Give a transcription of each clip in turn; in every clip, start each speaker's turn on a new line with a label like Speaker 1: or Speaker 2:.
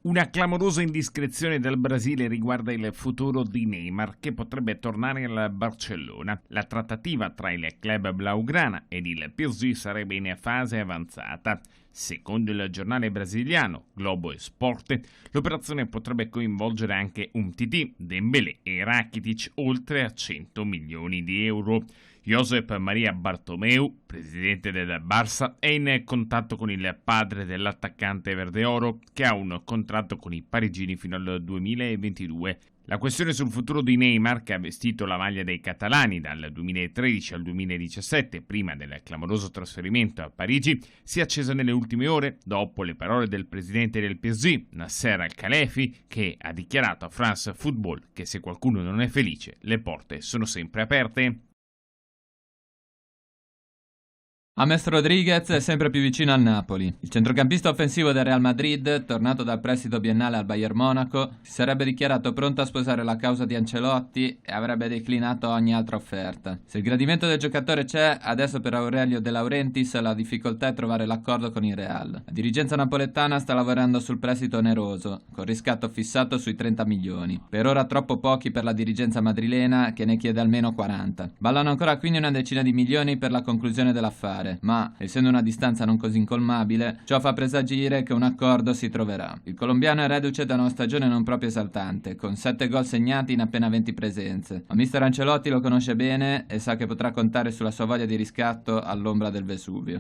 Speaker 1: Una clamorosa indiscrezione del Brasile riguarda il futuro di Neymar, che potrebbe tornare al Barcellona. La trattativa tra il club blaugrana ed il PSG sarebbe in fase avanzata. Secondo il giornale brasiliano Globo Esporte, l'operazione potrebbe coinvolgere anche Umtiti, Dembélé e Rakitic, oltre a 100 milioni di euro. Josep Maria Bartomeu, presidente del Barça, è in contatto con il padre dell'attaccante verde-oro, che ha un contratto con i parigini fino al 2022. La questione sul futuro di Neymar, che ha vestito la maglia dei catalani dal 2013 al 2017, prima del clamoroso trasferimento a Parigi, si è accesa nelle ultime ore dopo le parole del presidente del PSG, Nasser Al-Khelaifi, che ha dichiarato a France Football che se qualcuno non è felice, le porte sono sempre aperte.
Speaker 2: James Rodriguez è sempre più vicino al Napoli. Il centrocampista offensivo del Real Madrid, tornato dal prestito biennale al Bayern Monaco, si sarebbe dichiarato pronto a sposare la causa di Ancelotti e avrebbe declinato ogni altra offerta. Se il gradimento del giocatore c'è, adesso per Aurelio De Laurentiis la difficoltà è trovare l'accordo con il Real. La dirigenza napoletana sta lavorando sul prestito oneroso, con riscatto fissato sui 30 milioni. Per ora troppo pochi per la dirigenza madrilena, che ne chiede almeno 40. Ballano ancora quindi una decina di milioni per la conclusione dell'affare. Ma, essendo una distanza non così incolmabile, ciò fa presagire che un accordo si troverà. Il colombiano è reduce da una stagione non proprio esaltante, con 7 gol segnati in appena 20 presenze. Ma mister Ancelotti lo conosce bene e sa che potrà contare sulla sua voglia di riscatto all'ombra del Vesuvio.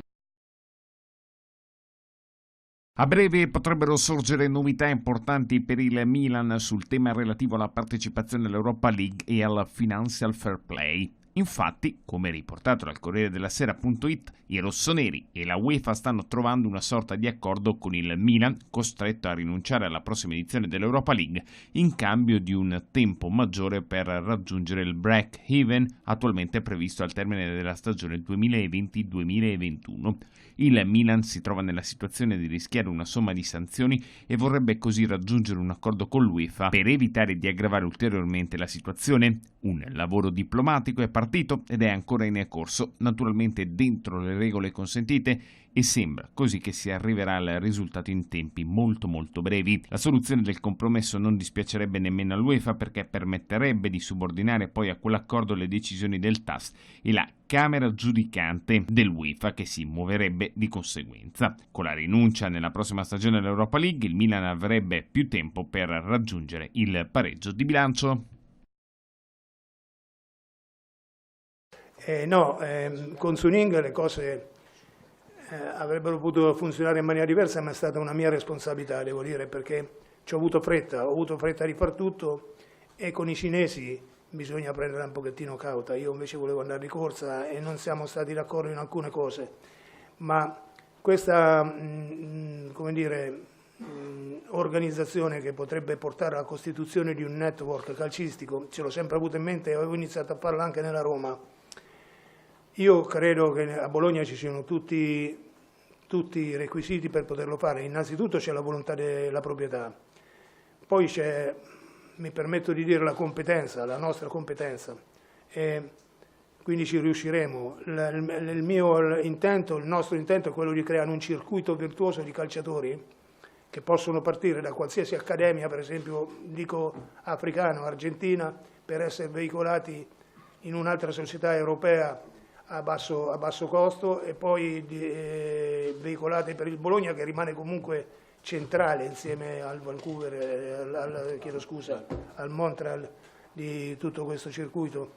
Speaker 1: A breve potrebbero sorgere novità importanti per il Milan sul tema relativo alla partecipazione all'Europa League e al Financial Fair Play. Infatti, come riportato dal Corriere della Sera.it, i rossoneri e la UEFA stanno trovando una sorta di accordo con il Milan, costretto a rinunciare alla prossima edizione dell'Europa League in cambio di un tempo maggiore per raggiungere il break-even attualmente previsto al termine della stagione 2020-2021. Il Milan si trova nella situazione di rischiare una somma di sanzioni e vorrebbe così raggiungere un accordo con l'UEFA per evitare di aggravare ulteriormente la situazione. Un lavoro diplomatico è partito ed è ancora in corso, naturalmente dentro le regole consentite, e sembra così che si arriverà al risultato in tempi molto brevi. La soluzione del compromesso non dispiacerebbe nemmeno all'UEFA, perché permetterebbe di subordinare poi a quell'accordo le decisioni del TAS e la Camera giudicante dell'UEFA, che si muoverebbe di conseguenza. Con la rinuncia nella prossima stagione dell'Europa League, il Milan avrebbe più tempo per raggiungere il pareggio di bilancio.
Speaker 3: Con Suning le cose avrebbero potuto funzionare in maniera diversa, ma è stata una mia responsabilità, devo dire, perché ho avuto fretta di far tutto, e con i cinesi bisogna prendere un pochettino cauta. Io invece volevo andare di corsa e non siamo stati d'accordo in alcune cose, ma questa organizzazione che potrebbe portare alla costituzione di un network calcistico, ce l'ho sempre avuto in mente e avevo iniziato a farla anche nella Roma. Io credo che a Bologna ci siano tutti i requisiti per poterlo fare. Innanzitutto c'è la volontà della proprietà, poi c'è, mi permetto di dire, la competenza, la nostra competenza, e quindi ci riusciremo. Il nostro intento è quello di creare un circuito virtuoso di calciatori che possono partire da qualsiasi accademia, per esempio dico africana o argentina, per essere veicolati in un'altra società europea a basso costo e poi veicolate per il Bologna, che rimane comunque centrale insieme al Vancouver, al Montreal di tutto questo circuito.